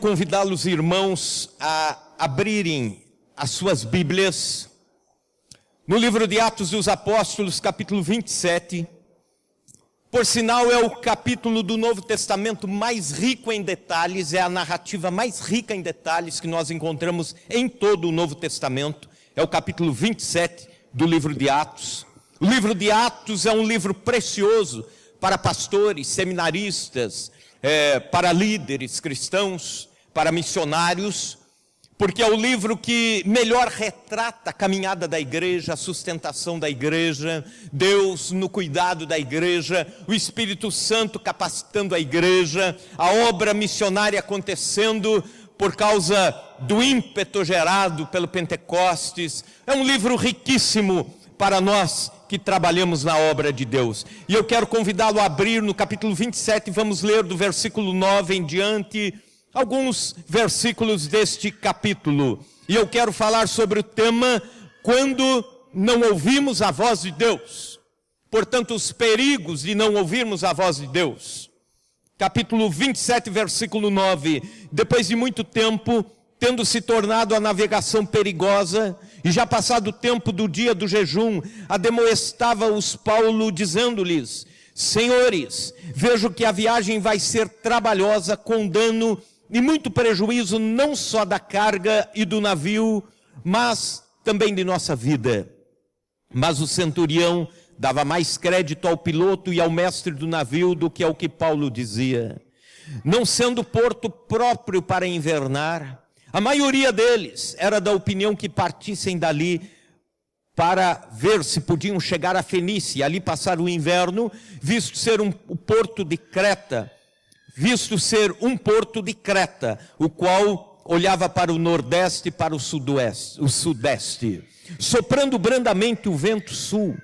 convidá-los, irmãos, a abrirem as suas Bíblias no livro de Atos dos Apóstolos, capítulo 27. Por sinal, é o capítulo do Novo Testamento mais rico em detalhes, é a narrativa mais rica em detalhes que nós encontramos em todo o Novo Testamento. É o capítulo 27 do livro de Atos. O livro de Atos é um livro precioso para pastores, seminaristas, para líderes cristãos, para missionários, porque é o livro que melhor retrata a caminhada da igreja, a sustentação da igreja, Deus no cuidado da igreja, o Espírito Santo capacitando a igreja, a obra missionária acontecendo por causa do ímpeto gerado pelo Pentecostes. É um livro riquíssimo para nós que trabalhamos na obra de Deus. E eu quero convidá-lo a abrir no capítulo 27, vamos ler do versículo 9 em diante, alguns versículos deste capítulo. E eu quero falar sobre o tema, quando não ouvimos a voz de Deus. Portanto, os perigos de não ouvirmos a voz de Deus. Capítulo 27, versículo 9. Depois de muito tempo, tendo se tornado a navegação perigosa, e já passado o tempo do dia do jejum, ademoestava-os Paulo, dizendo-lhes: Senhores, vejo que a viagem vai ser trabalhosa, com dano e muito prejuízo, não só da carga e do navio, mas também de nossa vida. Mas o centurião dava mais crédito ao piloto e ao mestre do navio do que ao que Paulo dizia. Não sendo porto próprio para invernar, a maioria deles era da opinião que partissem dali para ver se podiam chegar a Fenícia e ali passar o inverno, visto ser o porto de Creta, o qual olhava para o nordeste e para o sudeste. Soprando brandamente o vento sul,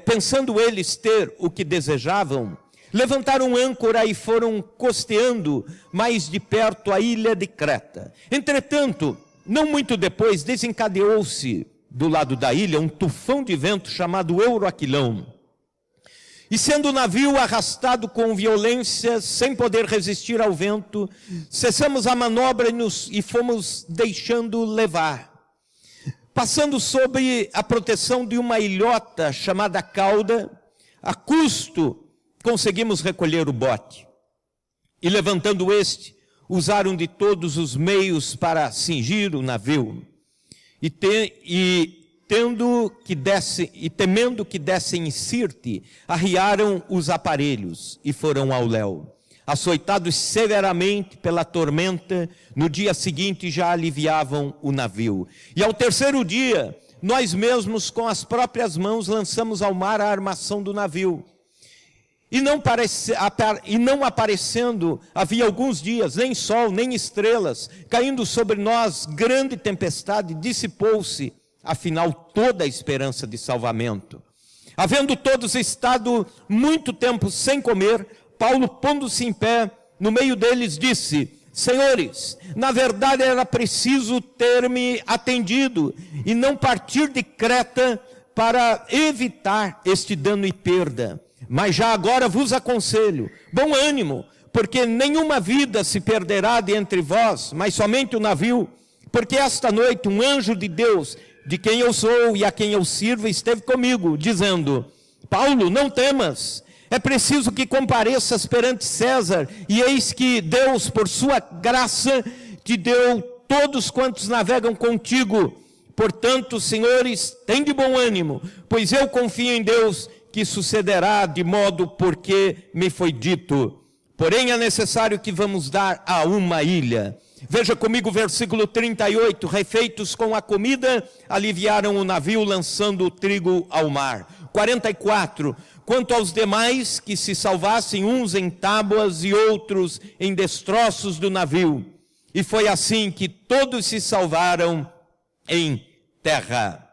pensando eles ter o que desejavam, levantaram âncora e foram costeando mais de perto a ilha de Creta. Entretanto, não muito depois, desencadeou-se do lado da ilha um tufão de vento chamado Euroaquilão. E sendo o navio arrastado com violência, sem poder resistir ao vento, cessamos a manobra e fomos deixando levar. Passando sob a proteção de uma ilhota chamada Cauda, a custo conseguimos recolher o bote. E levantando este, usaram de todos os meios para cingir o navio. Temendo que dessem em Sirte, arriaram os aparelhos e foram ao léu. Açoitados severamente pela tormenta, no dia seguinte já aliviavam o navio. E ao terceiro dia, nós mesmos com as próprias mãos lançamos ao mar a armação do navio. E não aparecendo, havia alguns dias, nem sol, nem estrelas, caindo sobre nós grande tempestade, dissipou-se, afinal, toda a esperança de salvamento. Havendo todos estado muito tempo sem comer, Paulo, pondo-se em pé, no meio deles, disse: Senhores, na verdade era preciso ter-me atendido e não partir de Creta para evitar este dano e perda. Mas já agora vos aconselho, bom ânimo, porque nenhuma vida se perderá de entre vós, mas somente o navio. Porque esta noite um anjo de Deus, de quem eu sou e a quem eu sirvo, esteve comigo, dizendo: Paulo, não temas, é preciso que compareças perante César, e eis que Deus, por sua graça, te deu todos quantos navegam contigo. Portanto, senhores, tende bom ânimo, pois eu confio em Deus, que sucederá de modo porque me foi dito. Porém é necessário que vamos dar a uma ilha. Veja comigo o versículo 38. Refeitos com a comida, aliviaram o navio, lançando o trigo ao mar. 44. Quanto aos demais, que se salvassem uns em tábuas e outros em destroços do navio. E foi assim que todos se salvaram em terra.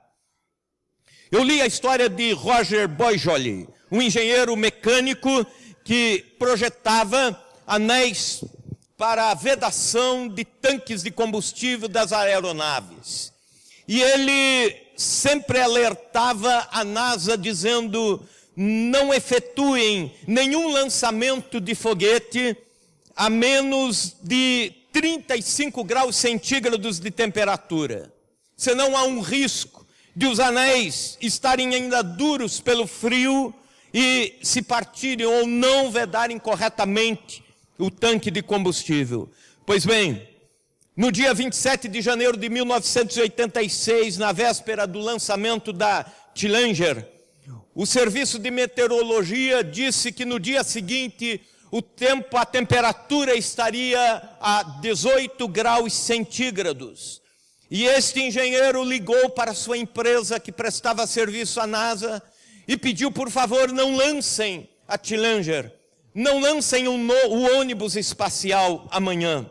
Eu li a história de Roger Boisjoli, um engenheiro mecânico que projetava anéis para a vedação de tanques de combustível das aeronaves. E ele sempre alertava a NASA dizendo: não efetuem nenhum lançamento de foguete a menos de 35 graus centígrados de temperatura. Senão há um risco de os anéis estarem ainda duros pelo frio e se partirem ou não vedarem corretamente o tanque de combustível. Pois bem, no dia 27 de janeiro de 1986, na véspera do lançamento da Challenger, o Serviço de Meteorologia disse que no dia seguinte a temperatura estaria a 18 graus centígrados. E este engenheiro ligou para sua empresa que prestava serviço à NASA e pediu, por favor, não lancem a Challenger, não lancem o ônibus espacial amanhã.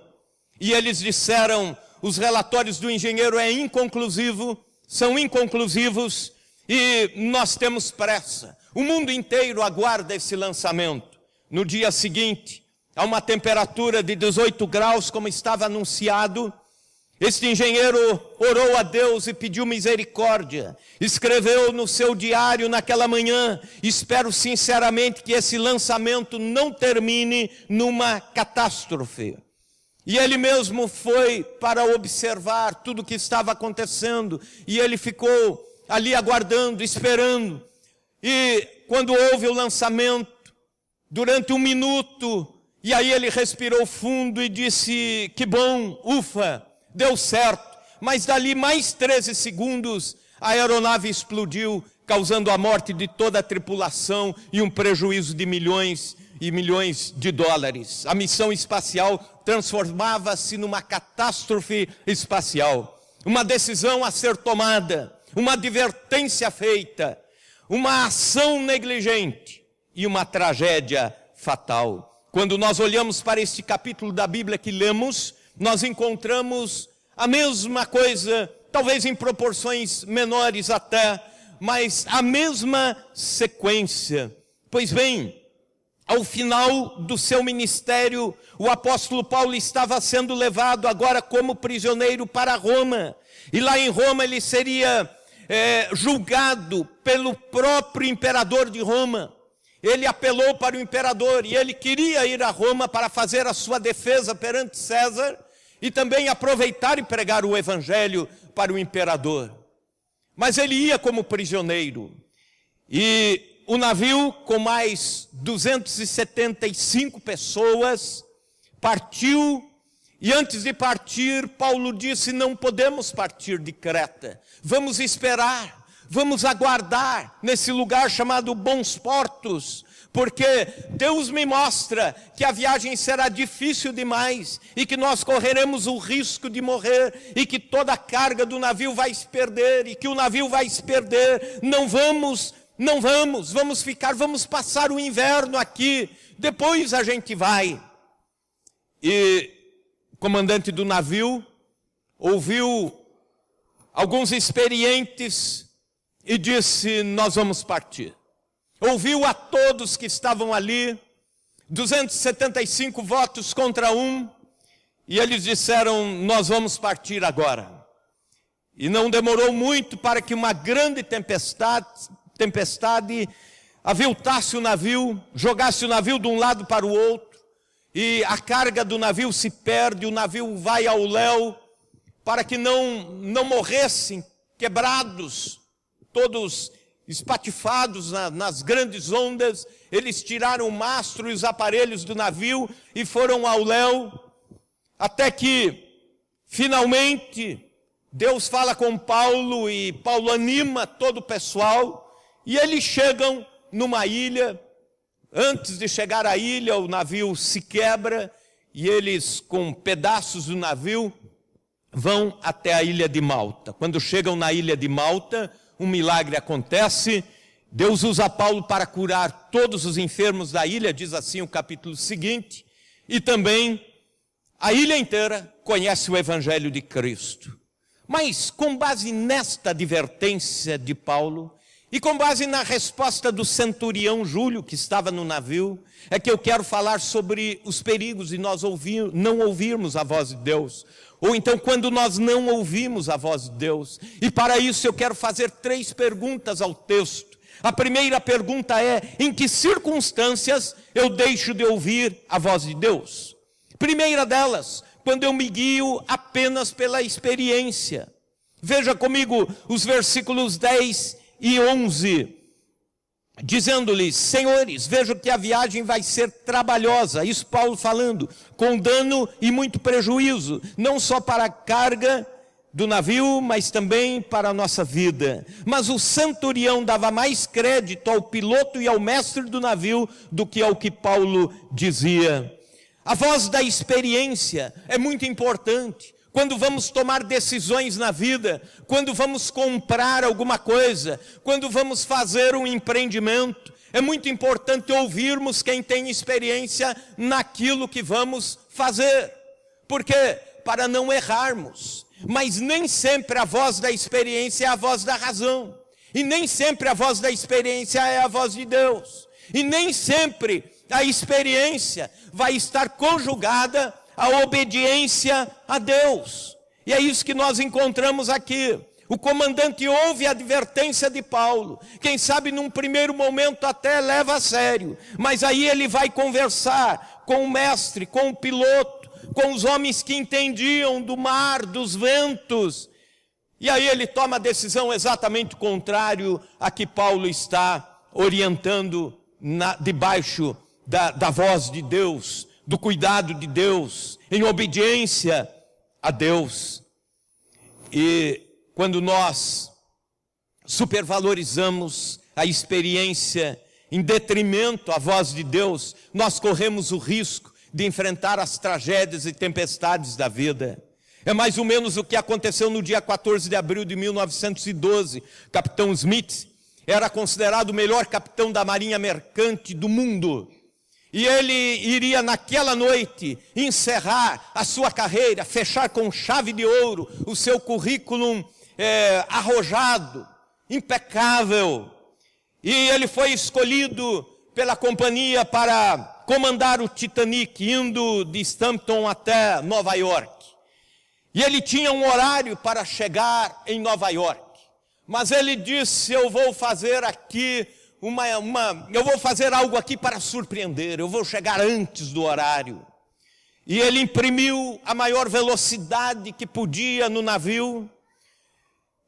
E eles disseram, os relatórios do engenheiro são inconclusivos e nós temos pressa. O mundo inteiro aguarda esse lançamento. No dia seguinte, a uma temperatura de 18 graus, como estava anunciado, este engenheiro orou a Deus e pediu misericórdia. Escreveu no seu diário naquela manhã: espero sinceramente que esse lançamento não termine numa catástrofe. E ele mesmo foi para observar tudo o que estava acontecendo. E ele ficou ali aguardando, esperando. E quando houve o lançamento, durante 1 minuto, e aí ele respirou fundo e disse: que bom, ufa, deu certo. Mas dali mais 13 segundos, a aeronave explodiu, causando a morte de toda a tripulação e um prejuízo de milhões e milhões de dólares. A missão espacial transformava-se numa catástrofe espacial. Uma decisão a ser tomada, uma advertência feita, uma ação negligente e uma tragédia fatal. Quando nós olhamos para este capítulo da Bíblia que lemos, nós encontramos a mesma coisa, talvez em proporções menores até, mas a mesma sequência. Pois bem, ao final do seu ministério, o apóstolo Paulo estava sendo levado agora como prisioneiro para Roma. E lá em Roma ele seria julgado pelo próprio imperador de Roma. Ele apelou para o imperador e ele queria ir a Roma para fazer a sua defesa perante César e também aproveitar e pregar o evangelho para o imperador. Mas ele ia como prisioneiro. E o navio, com mais 275 pessoas, partiu. E antes de partir, Paulo disse: não podemos partir de Creta. Vamos esperar, vamos aguardar nesse lugar chamado Bons Portos, porque Deus me mostra que a viagem será difícil demais e que nós correremos o risco de morrer e que toda a carga do navio vai se perder e que o navio vai se perder. Não vamos ficar, vamos passar o inverno aqui, depois a gente vai. E o comandante do navio ouviu alguns experientes e disse: nós vamos partir. Ouviu a todos que estavam ali, 275 votos contra 1, e eles disseram: nós vamos partir agora. E não demorou muito para que uma grande tempestade aviltasse o navio, jogasse o navio de um lado para o outro, e a carga do navio se perde, o navio vai ao léu, para que não morressem quebrados, todos espatifados nas grandes ondas. Eles tiraram o mastro e os aparelhos do navio e foram ao léu, até que finalmente Deus fala com Paulo e Paulo anima todo o pessoal e eles chegam numa ilha. Antes de chegar à ilha, o navio se quebra e eles, com pedaços do navio, vão até a ilha de Malta. Quando chegam na ilha de Malta, um milagre acontece. Deus usa Paulo para curar todos os enfermos da ilha, diz assim o capítulo seguinte, e também a ilha inteira conhece o evangelho de Cristo. Mas com base nesta advertência de Paulo, e com base na resposta do centurião Júlio, que estava no navio, é que eu quero falar sobre os perigos de nós não ouvirmos a voz de Deus. Ou então quando nós não ouvimos a voz de Deus. E para isso eu quero fazer 3 perguntas ao texto. A primeira pergunta é: em que circunstâncias eu deixo de ouvir a voz de Deus? Primeira delas, quando eu me guio apenas pela experiência. Veja comigo os versículos 10 e 11. Dizendo-lhes: senhores, vejo que a viagem vai ser trabalhosa. Isso Paulo falando, com dano e muito prejuízo, não só para a carga do navio, mas também para a nossa vida. Mas o centurião dava mais crédito ao piloto e ao mestre do navio do que ao que Paulo dizia. A voz da experiência é muito importante. Quando vamos tomar decisões na vida, quando vamos comprar alguma coisa, quando vamos fazer um empreendimento, é muito importante ouvirmos quem tem experiência naquilo que vamos fazer. Por quê? Para não errarmos. Mas nem sempre a voz da experiência é a voz da razão. E nem sempre a voz da experiência é a voz de Deus. E nem sempre a experiência vai estar conjugada à obediência a Deus. E é isso que nós encontramos aqui. O comandante ouve a advertência de Paulo. Quem sabe num primeiro momento até leva a sério. Mas aí ele vai conversar com o mestre, com o piloto, com os homens que entendiam do mar, dos ventos. E aí ele toma a decisão exatamente contrário a que Paulo está orientando debaixo da voz de Deus, do cuidado de Deus, em obediência a Deus. E quando nós supervalorizamos a experiência em detrimento à voz de Deus, nós corremos o risco de enfrentar as tragédias e tempestades da vida. É mais ou menos o que aconteceu no dia 14 de abril de 1912. Capitão Smith era considerado o melhor capitão da marinha mercante do mundo. E ele iria naquela noite encerrar a sua carreira, fechar com chave de ouro o seu currículo arrojado, impecável. E ele foi escolhido pela companhia para comandar o Titanic, indo de Stampton até Nova York. E ele tinha um horário para chegar em Nova York. Mas ele disse: eu vou fazer aqui eu vou fazer algo aqui para surpreender, eu vou chegar antes do horário. E ele imprimiu a maior velocidade que podia no navio.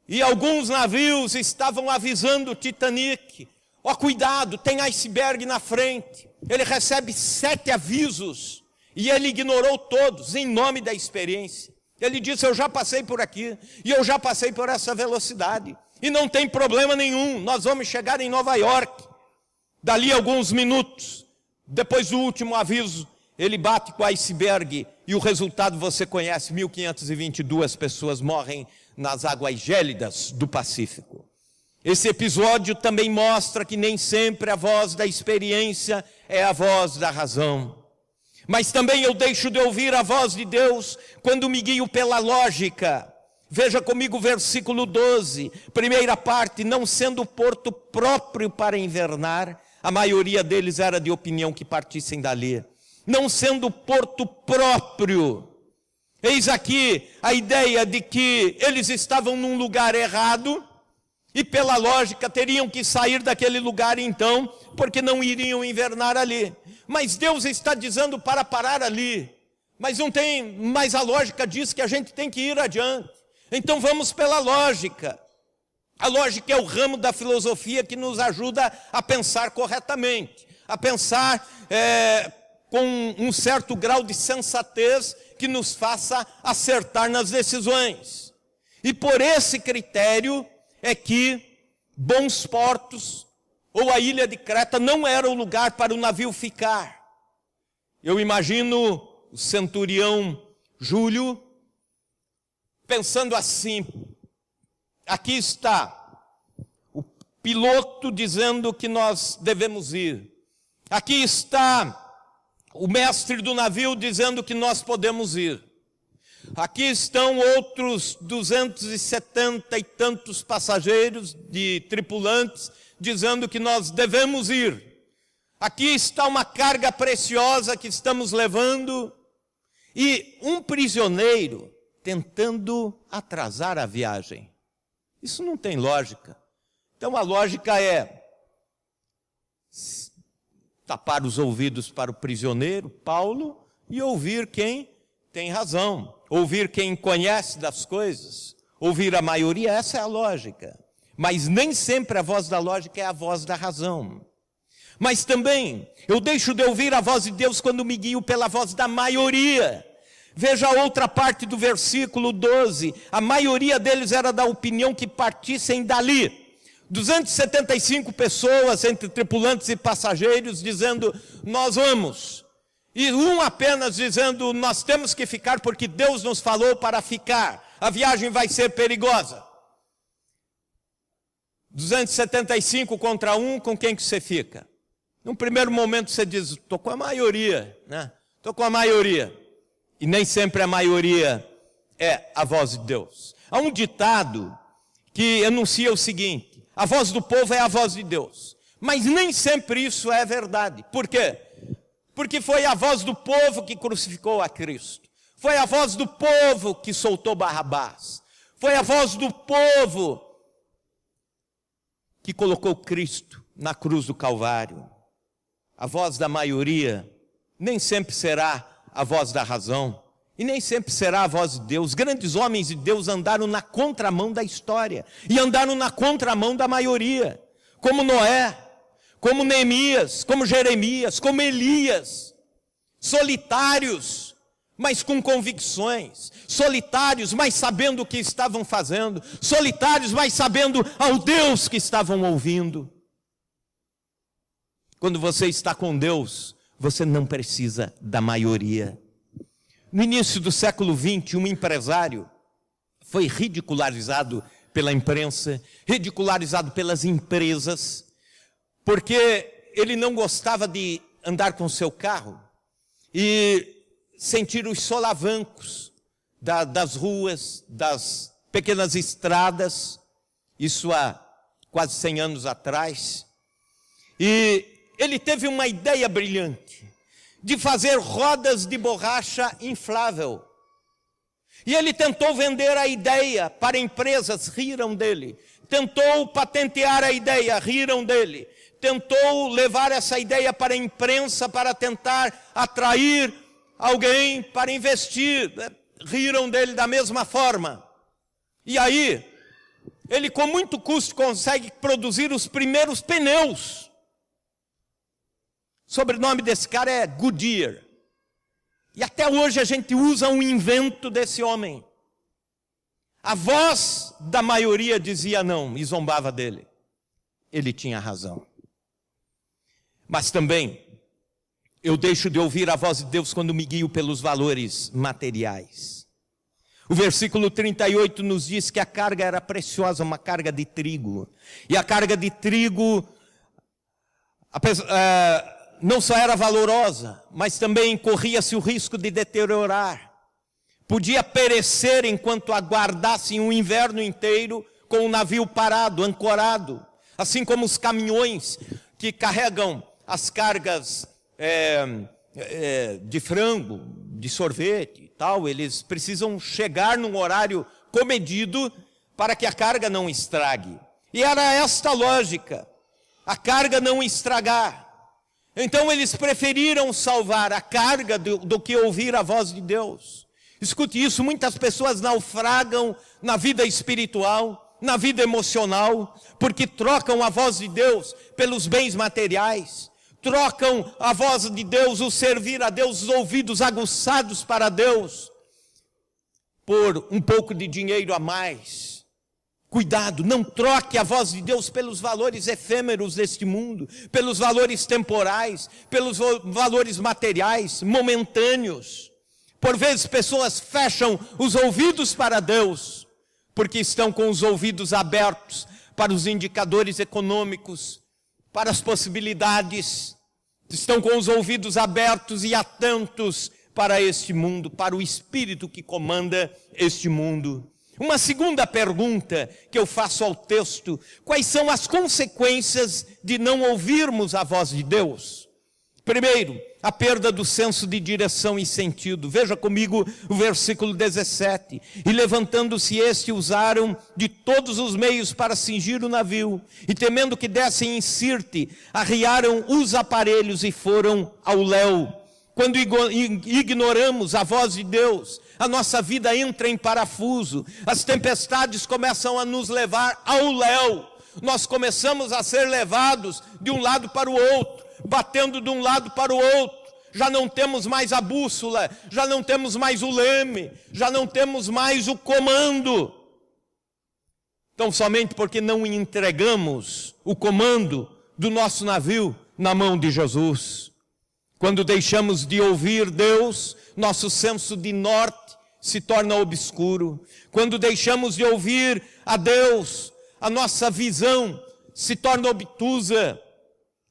E alguns navios estavam avisando o Titanic: ó, cuidado, tem iceberg na frente. Ele recebe 7 avisos e ele ignorou todos em nome da experiência. Ele disse: eu já passei por aqui e eu já passei por essa velocidade. E não tem problema nenhum, nós vamos chegar em Nova York. Dali alguns minutos, depois do último aviso, ele bate com o iceberg e o resultado você conhece: 1.522 pessoas morrem nas águas gélidas do Pacífico. Esse episódio também mostra que nem sempre a voz da experiência é a voz da razão. Mas também eu deixo de ouvir a voz de Deus quando me guio pela lógica. Veja comigo o versículo 12, primeira parte: não sendo porto próprio para invernar, a maioria deles era de opinião que partissem dali. Não sendo porto próprio. Eis aqui a ideia de que eles estavam num lugar errado e pela lógica teriam que sair daquele lugar então, porque não iriam invernar ali. Mas Deus está dizendo para parar ali. Mas a lógica diz que a gente tem que ir adiante. Então vamos pela lógica. A lógica é o ramo da filosofia que nos ajuda a pensar corretamente, a pensar com um certo grau de sensatez que nos faça acertar nas decisões. E por esse critério é que Bons Portos ou a ilha de Creta não era o lugar para o navio ficar. Eu imagino o centurião Júlio pensando assim: aqui está o piloto dizendo que nós devemos ir. Aqui está o mestre do navio dizendo que nós podemos ir. Aqui estão outros 270 e tantos passageiros, de tripulantes, dizendo que nós devemos ir. Aqui está uma carga preciosa que estamos levando. E um prisioneiro tentando atrasar a viagem. Isso não tem lógica. Então a lógica é tapar os ouvidos para o prisioneiro, Paulo, e ouvir quem tem razão, ouvir quem conhece das coisas, ouvir a maioria. Essa é a lógica. Mas nem sempre a voz da lógica é a voz da razão. Mas também, eu deixo de ouvir a voz de Deus quando me guio pela voz da maioria. Veja a outra parte do versículo 12. A maioria deles era da opinião que partissem dali. 275 pessoas, entre tripulantes e passageiros, dizendo, nós vamos. E um apenas dizendo, nós temos que ficar porque Deus nos falou para ficar. A viagem vai ser perigosa. 275 contra um, com quem que você fica? Num primeiro momento você diz, estou com a maioria, né? Estou com a maioria. E nem sempre a maioria é a voz de Deus. Há um ditado que anuncia o seguinte, a voz do povo é a voz de Deus. Mas nem sempre isso é verdade. Por quê? Porque foi a voz do povo que crucificou a Cristo. Foi a voz do povo que soltou Barrabás. Foi a voz do povo que colocou Cristo na cruz do Calvário. A voz da maioria nem sempre será a voz da razão, e nem sempre será a voz de Deus. Grandes homens de Deus andaram na contramão da história, e andaram na contramão da maioria, como Noé, como Neemias, como Jeremias, como Elias, solitários, mas com convicções, solitários, mas sabendo o que estavam fazendo, solitários, mas sabendo ao Deus que estavam ouvindo. Quando você está com Deus, você não precisa da maioria. No início do século XX, um empresário foi ridicularizado pela imprensa, ridicularizado pelas empresas, porque ele não gostava de andar com seu carro e sentir os solavancos das ruas, das pequenas estradas, isso há quase 100 anos atrás. E ele teve uma ideia brilhante de fazer rodas de borracha inflável. E ele tentou vender a ideia para empresas, riram dele. Tentou patentear a ideia, riram dele. Tentou levar essa ideia para a imprensa para tentar atrair alguém para investir. Riram dele da mesma forma. E aí, ele com muito custo consegue produzir os primeiros pneus. O sobrenome desse cara é Goodyear. E até hoje a gente usa um invento desse homem. A voz da maioria dizia não e zombava dele. Ele tinha razão. Mas também, eu deixo de ouvir a voz de Deus quando me guio pelos valores materiais. O versículo 38 nos diz que a carga era preciosa, uma carga de trigo. E a carga de trigo não só era valorosa, mas também corria-se o risco de deteriorar. Podia perecer enquanto aguardassem um inverno inteiro com o navio parado, ancorado. Assim como os caminhões que carregam as cargas de frango, de sorvete e tal, eles precisam chegar num horário comedido para que a carga não estrague. E era esta a lógica, a carga não estragar. Então eles preferiram salvar a carga do que ouvir a voz de Deus. Escute isso, muitas pessoas naufragam na vida espiritual, na vida emocional, porque trocam a voz de Deus pelos bens materiais, trocam a voz de Deus, o servir a Deus, os ouvidos aguçados para Deus, por um pouco de dinheiro a mais. Cuidado, não troque a voz de Deus pelos valores efêmeros deste mundo, pelos valores temporais, pelos valores materiais, momentâneos. Por vezes pessoas fecham os ouvidos para Deus, porque estão com os ouvidos abertos para os indicadores econômicos, para as possibilidades, estão com os ouvidos abertos e atentos para este mundo, para o espírito que comanda este mundo. Uma segunda pergunta que eu faço ao texto: quais são as consequências de não ouvirmos a voz de Deus? Primeiro, a perda do senso de direção e sentido. Veja comigo o versículo 17. E levantando-se este, usaram de todos os meios para cingir o navio, e temendo que dessem em Sirte, arriaram os aparelhos e foram ao léu. Quando ignoramos a voz de Deus, a nossa vida entra em parafuso, as tempestades começam a nos levar ao léu, nós começamos a ser levados de um lado para o outro, batendo de um lado para o outro, já não temos mais a bússola, já não temos mais o leme, já não temos mais o comando. Então, somente porque não entregamos o comando do nosso navio na mão de Jesus. Quando deixamos de ouvir Deus, nosso senso de norte se torna obscuro. Quando deixamos de ouvir a Deus, a nossa visão se torna obtusa.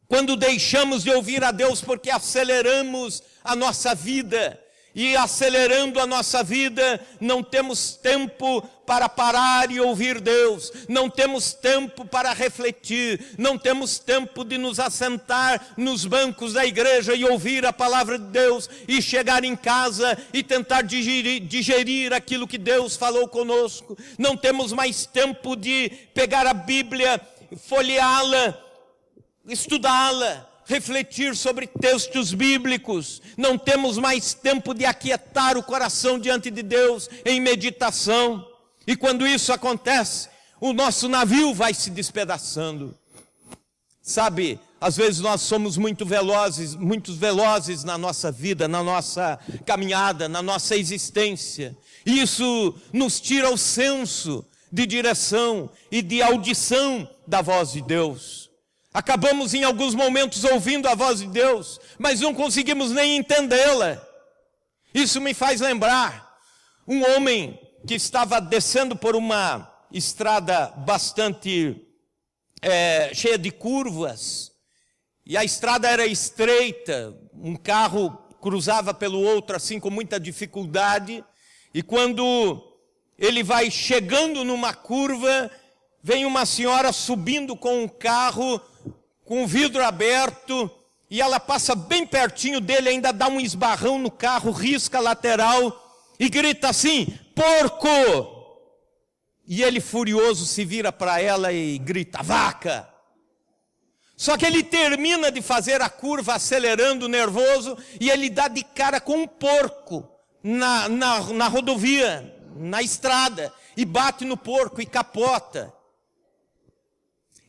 Quando deixamos de ouvir a Deus porque aceleramos a nossa vida, e acelerando a nossa vida, não temos tempo para parar e ouvir Deus, não temos tempo para refletir, não temos tempo de nos assentar nos bancos da igreja e ouvir a palavra de Deus, e chegar em casa e tentar digerir aquilo que Deus falou conosco. Não temos mais tempo de pegar a Bíblia, folheá-la, estudá-la, refletir sobre textos bíblicos. Não temos mais tempo de aquietar o coração diante de Deus em meditação. E quando isso acontece, o nosso navio vai se despedaçando. Sabe, às vezes nós somos muito velozes na nossa vida, na nossa caminhada, na nossa existência. E isso nos tira o senso de direção e de audição da voz de Deus. Acabamos em alguns momentos ouvindo a voz de Deus, mas não conseguimos nem entendê-la. Isso me faz lembrar um homem que estava descendo por uma estrada bastante cheia de curvas, e a estrada era estreita, um carro cruzava pelo outro assim com muita dificuldade, e quando ele vai chegando numa curva, vem uma senhora subindo com um carro, com o vidro aberto, e ela passa bem pertinho dele, ainda dá um esbarrão no carro, risca a lateral, e grita assim: porco! E ele, furioso, se vira para ela e grita: vaca! Só que ele termina de fazer a curva, acelerando, nervoso, e ele dá de cara com um porco na rodovia, na estrada, e bate no porco e capota.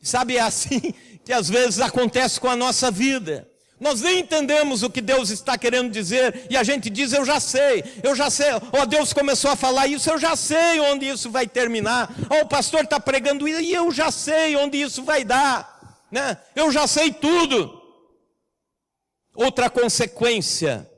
Sabe, é assim que às vezes acontece com a nossa vida. Nós nem entendemos o que Deus está querendo dizer, e a gente diz: eu já sei, Deus começou a falar isso, eu já sei onde isso vai terminar. O pastor está pregando isso, e eu já sei onde isso vai dar, né? Eu já sei tudo. Outra consequência,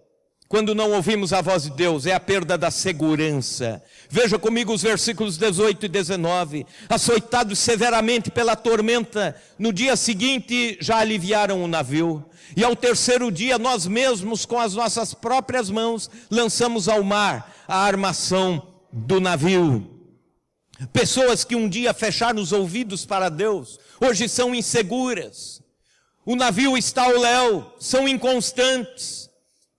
quando não ouvimos a voz de Deus, é a perda da segurança. Veja comigo os versículos 18 e 19. Açoitados severamente pela tormenta, no dia seguinte já aliviaram o navio. E ao terceiro dia, nós mesmos, com as nossas próprias mãos, lançamos ao mar a armação do navio. Pessoas que um dia fecharam os ouvidos para Deus, hoje são inseguras. O navio está ao léu, são inconstantes,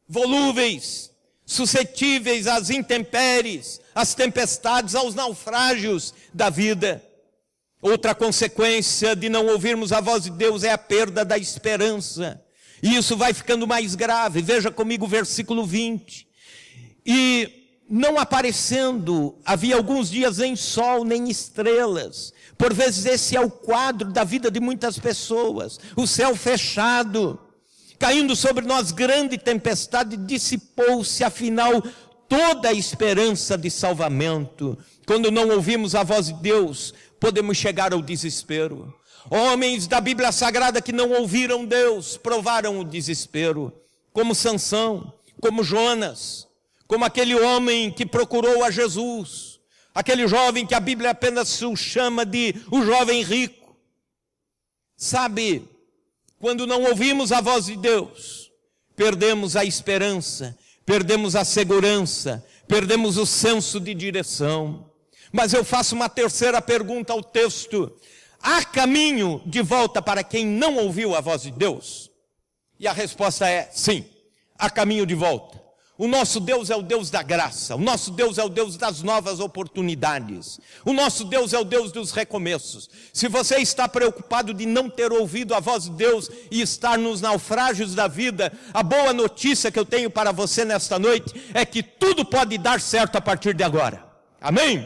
volúveis, suscetíveis às intempéries, às tempestades, aos naufrágios da vida. Outra consequência de não ouvirmos a voz de Deus é a perda da esperança. E isso vai ficando mais grave. Veja comigo o versículo 20. E não aparecendo, havia alguns dias nem sol, nem estrelas. Por vezes esse é o quadro da vida de muitas pessoas. O céu fechado, caindo sobre nós grande tempestade, dissipou-se afinal toda a esperança de salvamento. Quando não ouvimos a voz de Deus, podemos chegar ao desespero. Homens da Bíblia Sagrada que não ouviram Deus, provaram o desespero, como Sansão, como Jonas, como aquele homem que procurou a Jesus, aquele jovem que a Bíblia apenas o chama de o jovem rico. Sabe, quando não ouvimos a voz de Deus, perdemos a esperança, perdemos a segurança, perdemos o senso de direção. Mas eu faço uma terceira pergunta ao texto: há caminho de volta para quem não ouviu a voz de Deus? E a resposta é sim, há caminho de volta. O nosso Deus é o Deus da graça, o nosso Deus é o Deus das novas oportunidades, o nosso Deus é o Deus dos recomeços. Se você está preocupado de não ter ouvido a voz de Deus e estar nos naufrágios da vida, a boa notícia que eu tenho para você nesta noite é que tudo pode dar certo a partir de agora. Amém?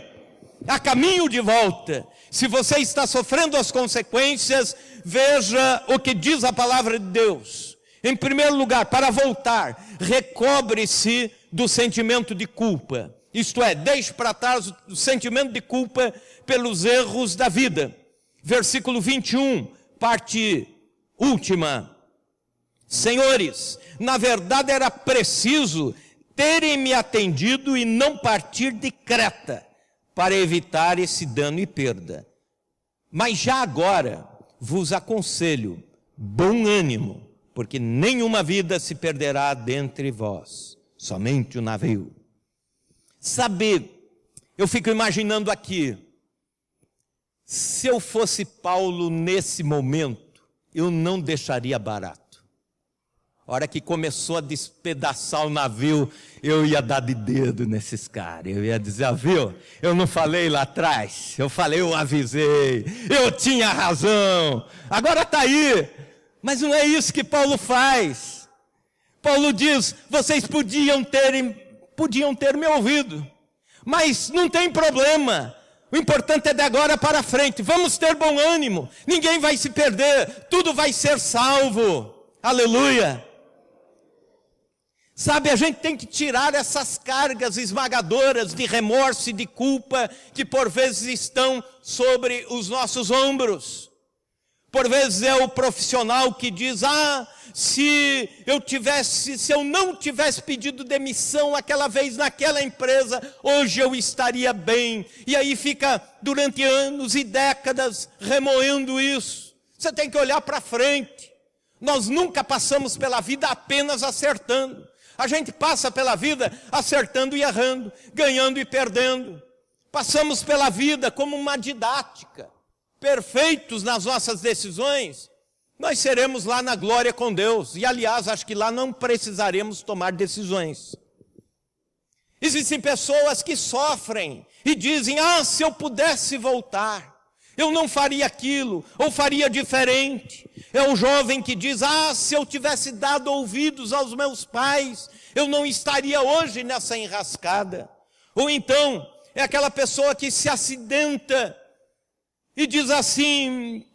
Há caminho de volta. Se você está sofrendo as consequências, veja o que diz a palavra de Deus. Em primeiro lugar, para voltar, recobre-se do sentimento de culpa. Isto é, deixe para trás o sentimento de culpa pelos erros da vida. Versículo 21, parte última. Senhores, na verdade era preciso terem me atendido e não partir de Creta, para evitar esse dano e perda. Mas já agora vos aconselho, bom ânimo, porque nenhuma vida se perderá dentre vós, somente o navio. Sabe, eu fico imaginando aqui, se eu fosse Paulo nesse momento, eu não deixaria barato. A hora que começou a despedaçar o navio, eu ia dar de dedo nesses caras. Eu ia dizer, viu, eu não falei lá atrás, eu falei, eu avisei, eu tinha razão, agora está aí. Mas não é isso que Paulo faz. Paulo diz, vocês podiam ter me ouvido, mas não tem problema. O importante é de agora para frente, vamos ter bom ânimo, ninguém vai se perder, tudo vai ser salvo. Aleluia. Sabe, a gente tem que tirar essas cargas esmagadoras de remorso e de culpa que por vezes estão sobre os nossos ombros. Por vezes é o profissional que diz, se eu não tivesse pedido demissão aquela vez naquela empresa, hoje eu estaria bem. E aí fica durante anos e décadas remoendo isso. Você tem que olhar para frente. Nós nunca passamos pela vida apenas acertando. A gente passa pela vida acertando e errando, ganhando e perdendo. Passamos pela vida como uma didática. Perfeitos nas nossas decisões, nós seremos lá na glória com Deus. E aliás, acho que lá não precisaremos tomar decisões. Existem pessoas que sofrem e dizem, se eu pudesse voltar, eu não faria aquilo, ou faria diferente. É o jovem que diz, se eu tivesse dado ouvidos aos meus pais, eu não estaria hoje nessa enrascada. Ou então, é aquela pessoa que se acidenta e diz assim,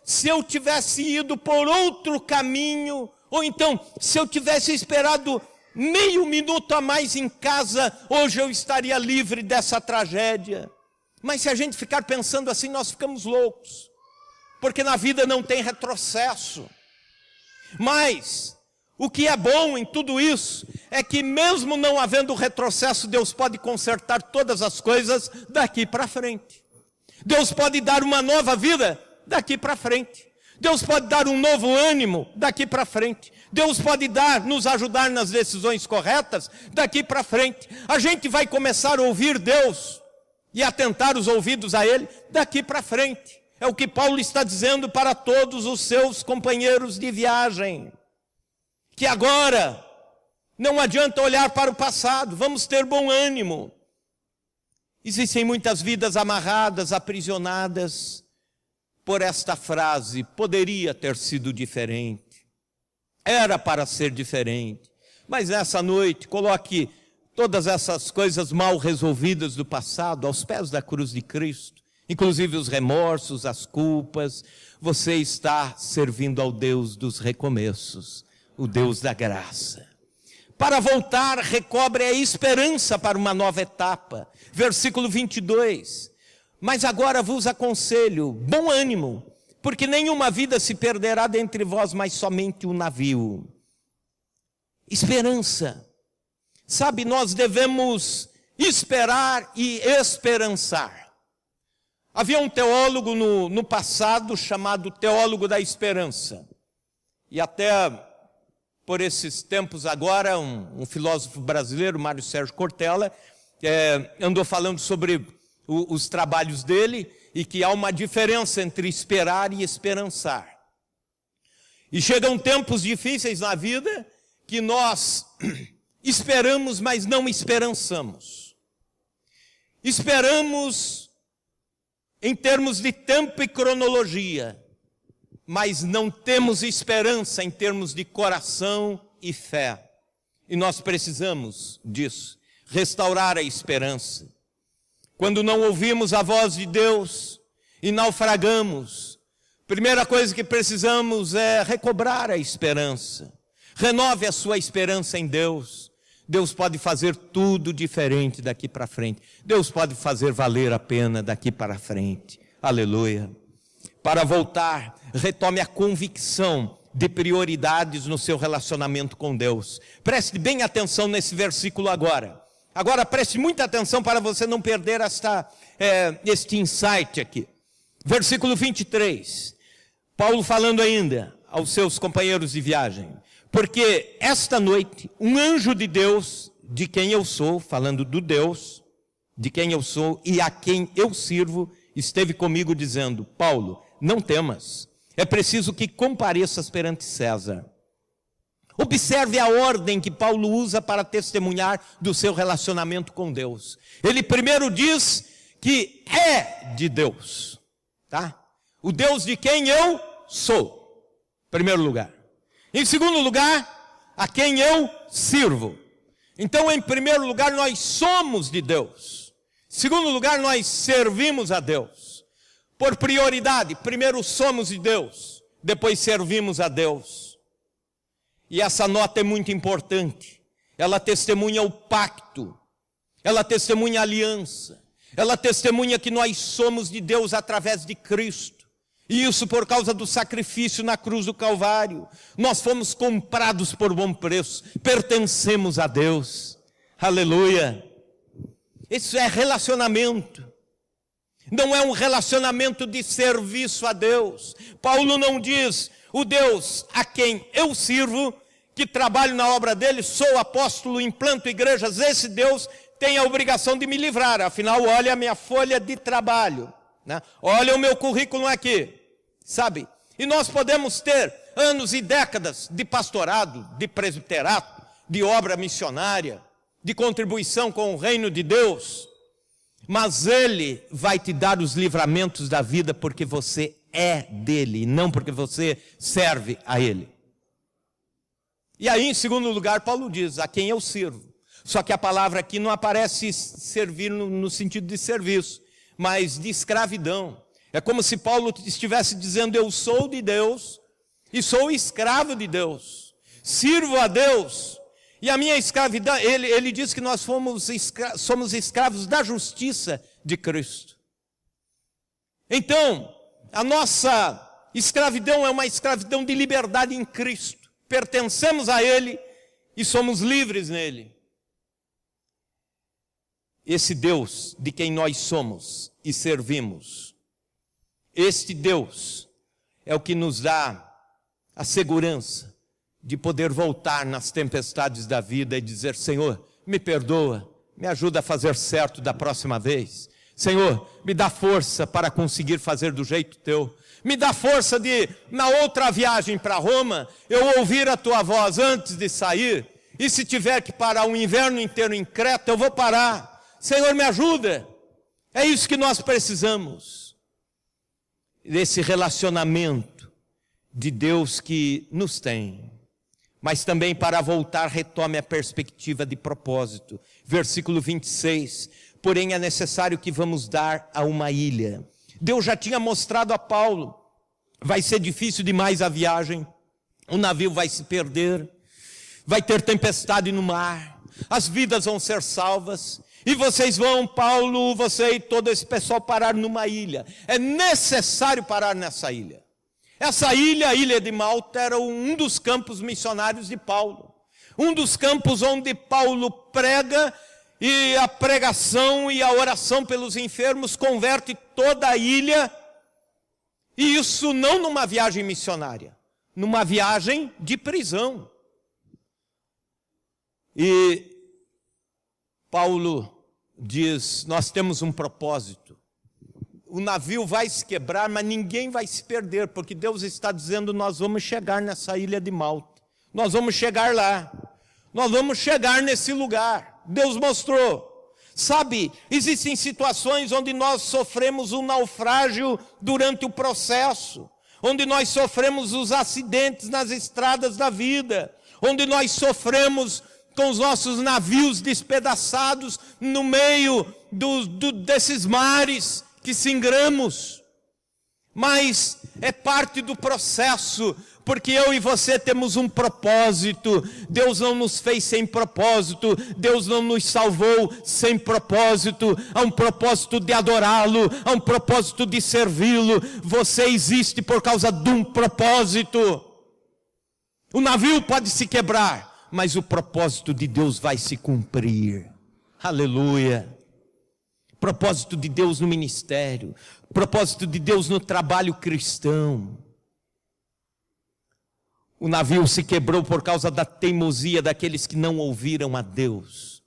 se eu tivesse ido por outro caminho, ou então, se eu tivesse esperado meio minuto a mais em casa, hoje eu estaria livre dessa tragédia. Mas se a gente ficar pensando assim, nós ficamos loucos, porque na vida não tem retrocesso. Mas o que é bom em tudo isso é que mesmo não havendo retrocesso, Deus pode consertar todas as coisas daqui para frente. Deus pode dar uma nova vida daqui para frente. Deus pode dar um novo ânimo daqui para frente. Deus pode nos ajudar nas decisões corretas daqui para frente. A gente vai começar a ouvir Deus e atentar os ouvidos a Ele daqui para frente. É o que Paulo está dizendo para todos os seus companheiros de viagem. Que agora não adianta olhar para o passado, vamos ter bom ânimo. Existem muitas vidas amarradas, aprisionadas por esta frase, poderia ter sido diferente, era para ser diferente. Mas nessa noite, coloque todas essas coisas mal resolvidas do passado aos pés da cruz de Cristo, inclusive os remorsos, as culpas. Você está servindo ao Deus dos recomeços, o Deus da graça. Para voltar, recobre a esperança para uma nova etapa. Versículo 22. Mas agora vos aconselho, bom ânimo, porque nenhuma vida se perderá dentre vós, mas somente o navio. Esperança. Sabe, nós devemos esperar e esperançar. Havia um teólogo no passado chamado teólogo da esperança. E até por esses tempos agora, um filósofo brasileiro, Mário Sérgio Cortella, andou falando sobre os trabalhos dele e que há uma diferença entre esperar e esperançar. E chegam tempos difíceis na vida que nós esperamos, mas não esperançamos. Esperamos em termos de tempo e cronologia, mas não temos esperança em termos de coração e fé. E nós precisamos disso, restaurar a esperança. Quando não ouvimos a voz de Deus e naufragamos, primeira coisa que precisamos é recobrar a esperança. Renove a sua esperança em Deus. Deus pode fazer tudo diferente daqui para frente. Deus pode fazer valer a pena daqui para frente. Aleluia. Para voltar, retome a convicção de prioridades no seu relacionamento com Deus. Preste bem atenção nesse versículo agora. Agora preste muita atenção para você não perder este insight aqui. Versículo 23. Paulo falando ainda aos seus companheiros de viagem. Porque esta noite, um anjo de Deus, de quem eu sou, falando do Deus, de quem eu sou e a quem eu sirvo, esteve comigo dizendo: Paulo, não temas, é preciso que compareças perante César. Observe a ordem que Paulo usa para testemunhar do seu relacionamento com Deus. Ele primeiro diz que é de Deus, tá? O Deus de quem eu sou, em primeiro lugar. Em segundo lugar, a quem eu sirvo. Então, em primeiro lugar, nós somos de Deus. Em segundo lugar, nós servimos a Deus. Por prioridade, primeiro somos de Deus, depois servimos a Deus. E essa nota é muito importante. Ela testemunha o pacto, ela testemunha a aliança, ela testemunha que nós somos de Deus através de Cristo. E isso por causa do sacrifício na cruz do Calvário. Nós fomos comprados por bom preço, pertencemos a Deus. Aleluia. Isso é relacionamento. Não é um relacionamento de serviço a Deus. Paulo não diz: o Deus a quem eu sirvo, que trabalho na obra dele, sou apóstolo, implanto igrejas, esse Deus tem a obrigação de me livrar. Afinal, olha a minha folha de trabalho, né? Olha o meu currículo aqui, sabe? E nós podemos ter anos e décadas de pastorado, de presbiterato, de obra missionária, de contribuição com o reino de Deus, mas Ele vai te dar os livramentos da vida porque você é dele, não porque você serve a Ele. E aí, em segundo lugar, Paulo diz: a quem eu sirvo. Só que a palavra aqui não aparece servir no sentido de serviço, mas de escravidão. É como se Paulo estivesse dizendo: eu sou de Deus e sou escravo de Deus. Sirvo a Deus. E a minha escravidão, ele diz que nós somos escravos da justiça de Cristo. Então, a nossa escravidão é uma escravidão de liberdade em Cristo. Pertencemos a Ele e somos livres nele. Esse Deus de quem nós somos e servimos, este Deus é o que nos dá a segurança de poder voltar nas tempestades da vida e dizer: Senhor, me perdoa, me ajuda a fazer certo da próxima vez. Senhor, me dá força para conseguir fazer do jeito teu. Me dá força de, na outra viagem para Roma, eu ouvir a tua voz antes de sair. E se tiver que parar um inverno inteiro em Creta, eu vou parar. Senhor, me ajuda. É isso que nós precisamos. Desse relacionamento de Deus que nos tem. Mas também, para voltar, retome a perspectiva de propósito. Versículo 26. Porém é necessário que vamos dar a uma ilha. Deus já tinha mostrado a Paulo: vai ser difícil demais a viagem, o navio vai se perder, vai ter tempestade no mar, as vidas vão ser salvas, e vocês vão, Paulo, você e todo esse pessoal, parar numa ilha. É necessário parar nessa ilha. Essa ilha, a ilha de Malta, era um dos campos missionários de Paulo. Um dos campos onde Paulo prega, e a pregação e a oração pelos enfermos converte toda a ilha. E isso não numa viagem missionária, numa viagem de prisão. E Paulo diz: nós temos um propósito. O navio vai se quebrar, mas ninguém vai se perder, porque Deus está dizendo: nós vamos chegar nessa ilha de Malta. Nós vamos chegar lá. Nós vamos chegar nesse lugar. Deus mostrou. Sabe, existem situações onde nós sofremos um naufrágio durante o processo, onde nós sofremos os acidentes nas estradas da vida, onde nós sofremos com os nossos navios despedaçados no meio desses mares que singramos. Mas é parte do processo, porque eu e você temos um propósito. Deus não nos fez sem propósito, Deus não nos salvou sem propósito. Há um propósito de adorá-lo, há um propósito de servi-lo. Você existe por causa de um propósito. O navio pode se quebrar, mas o propósito de Deus vai se cumprir. Aleluia. Propósito de Deus no ministério, propósito de Deus no trabalho cristão. O navio se quebrou por causa da teimosia daqueles que não ouviram a Deus.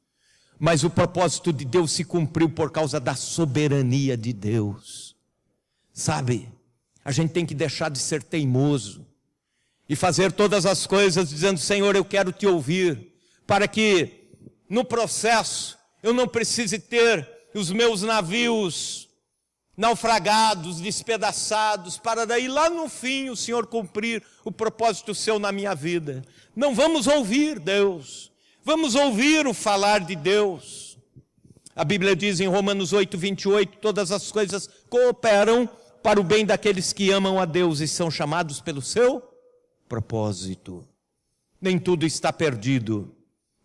Mas o propósito de Deus se cumpriu por causa da soberania de Deus. Sabe, a gente tem que deixar de ser teimoso e fazer todas as coisas dizendo: Senhor, eu quero te ouvir, para que no processo eu não precise ter os meus navios naufragados, despedaçados, para daí lá no fim o Senhor cumprir o propósito seu na minha vida. Não vamos ouvir Deus, vamos ouvir o falar de Deus. A Bíblia diz em Romanos 8:28, todas as coisas cooperam para o bem daqueles que amam a Deus e são chamados pelo seu propósito. Nem tudo está perdido.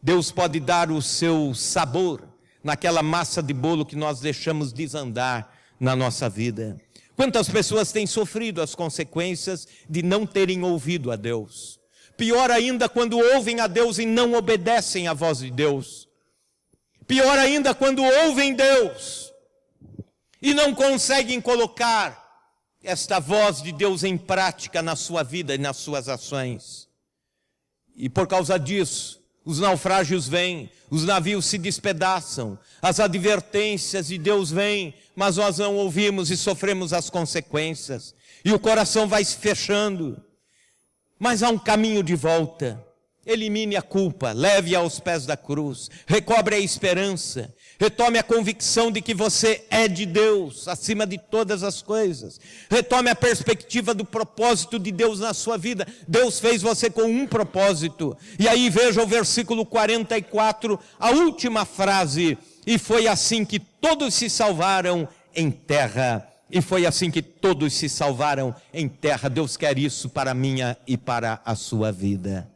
Deus pode dar o seu sabor naquela massa de bolo que nós deixamos desandar na nossa vida. Quantas pessoas têm sofrido as consequências de não terem ouvido a Deus? Pior ainda quando ouvem a Deus e não obedecem à voz de Deus. Pior ainda quando ouvem Deus e não conseguem colocar esta voz de Deus em prática na sua vida e nas suas ações. E por causa disso, os naufrágios vêm, os navios se despedaçam, as advertências de Deus vêm, mas nós não ouvimos e sofremos as consequências. E o coração vai se fechando. Mas há um caminho de volta. Elimine a culpa, leve-a aos pés da cruz, recobre a esperança, retome a convicção de que você é de Deus, acima de todas as coisas. Retome a perspectiva do propósito de Deus na sua vida. Deus fez você com um propósito. E aí veja o versículo 44, a última frase: e foi assim que todos se salvaram em terra. E foi assim que todos se salvaram em terra. Deus quer isso para a minha e para a sua vida.